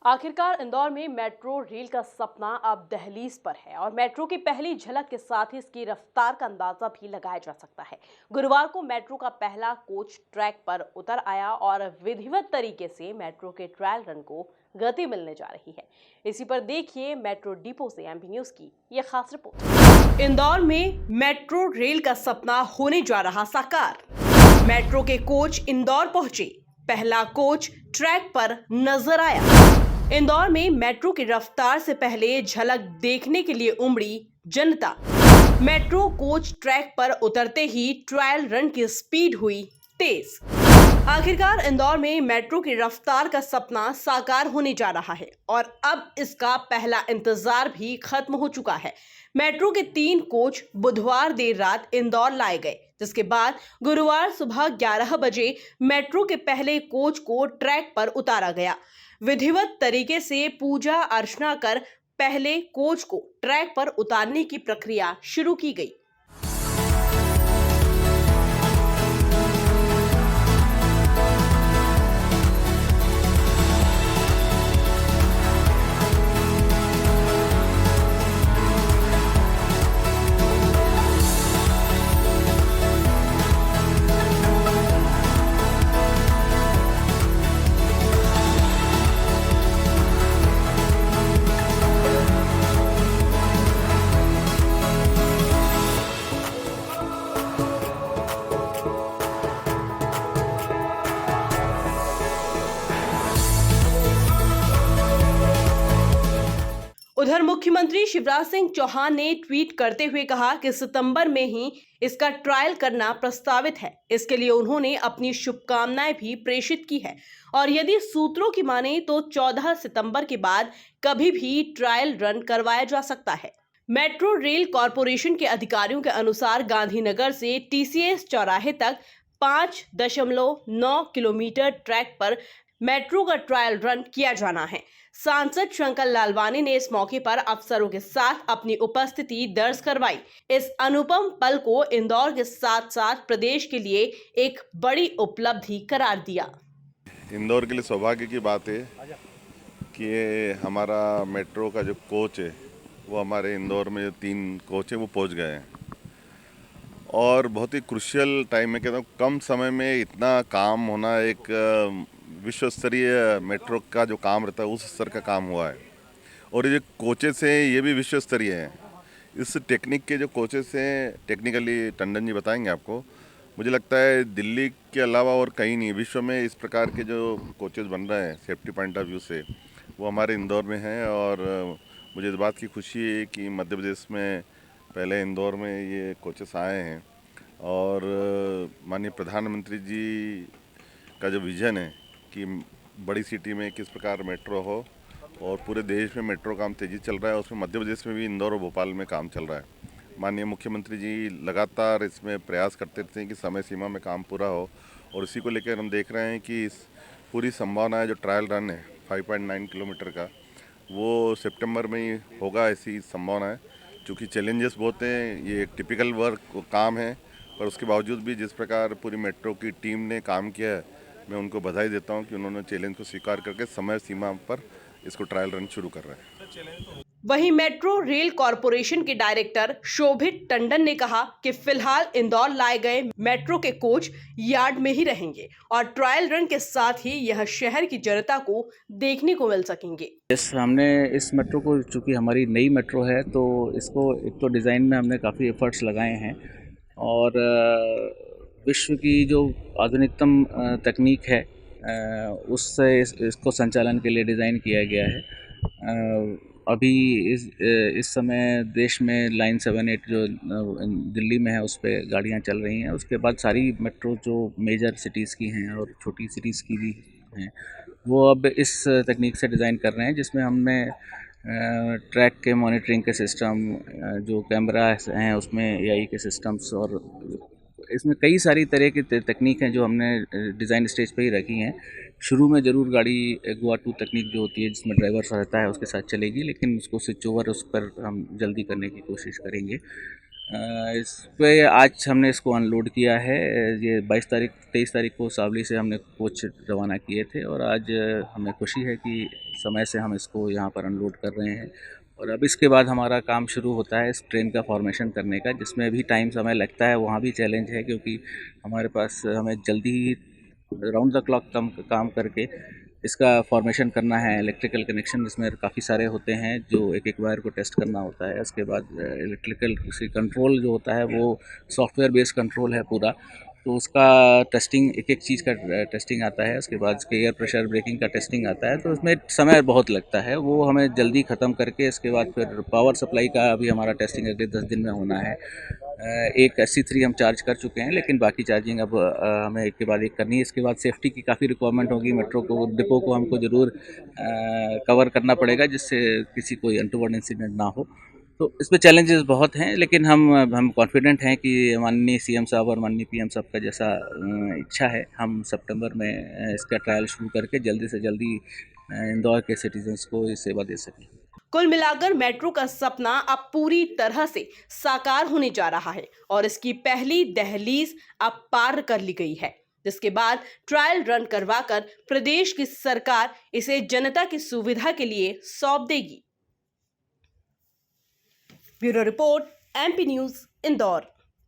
आखिरकार इंदौर में metro rail का सपना अब दहलीज पर है और मेट्रो की पहली झलक के साथ ही इसकी रफ्तार का अंदाजा भी लगाया जा सकता है। गुरुवार को मेट्रो का पहला कोच ट्रैक पर उतर आया और विधिवत तरीके से मेट्रो के ट्रायल रन को गति मिलने जा रही है। इसी पर देखिए मेट्रो डिपो से एमपी न्यूज की यह खास रिपोर्ट। इंदौर में मेट्रो रेल का सपना होने जा रहा साकार। मेट्रो के कोच इंदौर पहुंचे, पहला कोच ट्रैक पर नजर आया। इंदौर में मेट्रो की रफ्तार से पहले झलक देखने के लिए उमड़ी जनता। मेट्रो कोच ट्रैक पर उतरते ही ट्रायल रन की स्पीड हुई तेज। आखिरकार इंदौर में मेट्रो की रफ्तार का सपना साकार होने जा रहा है और अब इसका पहला इंतजार भी खत्म हो चुका है। मेट्रो के 3 कोच बुधवार देर रात इंदौर लाए गए, जिसके बाद गुरुवार सुबह 11 बजे मेट्रो के पहले कोच को ट्रैक पर उतारा गया। विधिवत तरीके से पूजा अर्चना कर पहले कोच को ट्रैक पर उतारने की प्रक्रिया शुरू की गई। उधर मुख्यमंत्री शिवराज सिंह चौहान ने ट्वीट करते हुए कहा कि सितंबर में ही इसका ट्रायल करना प्रस्तावित है। इसके लिए उन्होंने अपनी शुभकामनाएं भी प्रेषित की है और यदि सूत्रों की माने तो 14 सितंबर के बाद कभी भी ट्रायल रन करवाया जा सकता है। मेट्रो रेल कॉरपोरेशन के अधिकारियों के अनुसार गांधीनगर से टीसीएस चौराहे तक 5.9 किलोमीटर ट्रैक पर मेट्रो का ट्रायल रन किया जाना है। सांसद शंकर लालवानी ने इस मौके पर अफसरों के साथ अपनी उपस्थिति दर्ज करवाई। इस अनुपम पल को इंदौर के साथ साथ प्रदेश के लिए एक बड़ी उपलब्धि करार दिया। इंदौर के लिए सौभाग्य की बात है कि ये हमारा मेट्रो का जो कोच है वो हमारे इंदौर में जो 3 कोच है वो पहुंच गए हैं और बहुत ही क्रुशियल टाइम में कहता हूँ कम समय में इतना काम होना एक विश्व स्तरीय मेट्रो का जो काम रहता है उस स्तर का काम हुआ है और ये जो कोचेस हैं ये भी विश्व स्तरीय हैं। इस टेक्निक के जो कोचेस हैं टेक्निकली टंडन जी बताएंगे आपको। मुझे लगता है दिल्ली के अलावा और कहीं नहीं विश्व में इस प्रकार के जो कोचेस बन रहे हैं सेफ्टी पॉइंट ऑफ व्यू से वो हमारे इंदौर में हैं और मुझे इस बात की खुशी है कि मध्य प्रदेश में पहले इंदौर में ये कोचेस आए हैं और माननीय प्रधानमंत्री जी का जो विज़न है कि बड़ी सिटी में किस प्रकार मेट्रो हो और पूरे देश में मेट्रो काम तेज़ी चल रहा है, उसमें मध्य प्रदेश में भी इंदौर और भोपाल में काम चल रहा है। माननीय मुख्यमंत्री जी लगातार इसमें प्रयास करते रहते हैं कि समय सीमा में काम पूरा हो और इसी को लेकर हम देख रहे हैं कि इस पूरी संभावना है जो ट्रायल रन है 5.9 किलोमीटर का वो सितंबर में ही होगा, ऐसी संभावना है। चूँकि चैलेंजेस बहुत हैं, ये एक टिपिकल वर्क काम है पर उसके बावजूद भी जिस प्रकार पूरी मेट्रो की टीम ने काम किया है मैं उनको बधाई देता हूं कि उन्होंने चैलेंज को स्वीकार करके समय सीमा पर इसको ट्रायल रन शुरू कर रहे हैं। वहीं मेट्रो रेल कॉरपोरेशन के डायरेक्टर शोभित टंडन ने कहा कि फिलहाल इंदौर लाए गए मेट्रो के कोच यार्ड में ही रहेंगे और ट्रायल रन के साथ ही यह शहर की जनता को देखने को मिल सकेंगे। हमने इस मेट्रो को, चूँकि हमारी नई मेट्रो है तो इसको एक तो डिज़ाइन में हमने काफ़ी एफर्ट्स लगाए हैं और विश्व की जो आधुनिकतम तकनीक है उससे इसको संचालन के लिए डिज़ाइन किया गया है। अभी इस समय देश में लाइन 7-8 जो दिल्ली में है उस पर गाड़ियाँ चल रही हैं। उसके बाद सारी मेट्रो जो मेजर सिटीज़ की हैं और छोटी सिटीज़ की भी हैं वो अब इस तकनीक से डिज़ाइन कर रहे हैं जिसमें हमने ट्रैक के मॉनिटरिंग के सिस्टम, जो कैमरा हैं उसमें एआई के सिस्टम्स और इसमें कई सारी तरह की तकनीक हैं जो हमने डिज़ाइन स्टेज पे ही रखी हैं। शुरू में ज़रूर गाड़ी गोवा 2 तकनीक जो होती है जिसमें ड्राइवर रहता है उसके साथ चलेगी, लेकिन उसको स्विच ओवर उस पर हम जल्दी करने की कोशिश करेंगे। इस पे आज हमने इसको अनलोड किया है। ये 23 तारीख को सावली से हमने कोच रवाना किए थे और आज हमें खुशी है कि समय से हम इसको यहाँ पर अनलोड कर रहे हैं। और अब इसके बाद हमारा काम शुरू होता है इस ट्रेन का फॉर्मेशन करने का, जिसमें भी टाइम समय लगता है, वहाँ भी चैलेंज है क्योंकि हमारे पास हमें जल्दी ही राउंड द क्लॉक काम करके इसका फॉर्मेशन करना है। इलेक्ट्रिकल कनेक्शन इसमें काफ़ी सारे होते हैं जो एक एक वायर को टेस्ट करना होता है। उसके बाद इलेक्ट्रिकल कंट्रोल जो होता है वो सॉफ्टवेयर बेस्ड कंट्रोल है पूरा, तो उसका टेस्टिंग एक एक चीज़ का टेस्टिंग आता है। उसके बाद उसके एयर प्रेशर ब्रेकिंग का टेस्टिंग आता है, तो उसमें समय बहुत लगता है, वो हमें जल्दी ख़त्म करके इसके बाद फिर पावर सप्लाई का भी हमारा टेस्टिंग अगले 10 दिन में होना है। एक SC3 हम चार्ज कर चुके हैं, लेकिन बाकी चार्जिंग अब हमें एक के बाद एक करनी है। इसके बाद सेफ्टी की काफ़ी रिक्वायरमेंट होगी, मेट्रो को डिपो को हमको ज़रूर कवर करना पड़ेगा जिससे किसी कोई अनटोवर्ड इंसिडेंट ना हो। तो इसमें चैलेंजेस बहुत हैं, लेकिन हम कॉन्फिडेंट हैं कि माननीय CM साहब और माननीय PM साहब का जैसा इच्छा है, हम सितंबर में इसका ट्रायल शुरू करके जल्दी से जल्दी इंदौर के सिटीजन्स को ये सेवा दे सकें। कुल मिलाकर मेट्रो का सपना अब पूरी तरह से साकार होने जा रहा है और इसकी पहली दहलीज अब पार कर ली गई है, जिसके बाद ट्रायल रन करवाकर प्रदेश की सरकार इसे जनता की सुविधा के लिए सौंप देगी। Bureau report, MP news, Indore.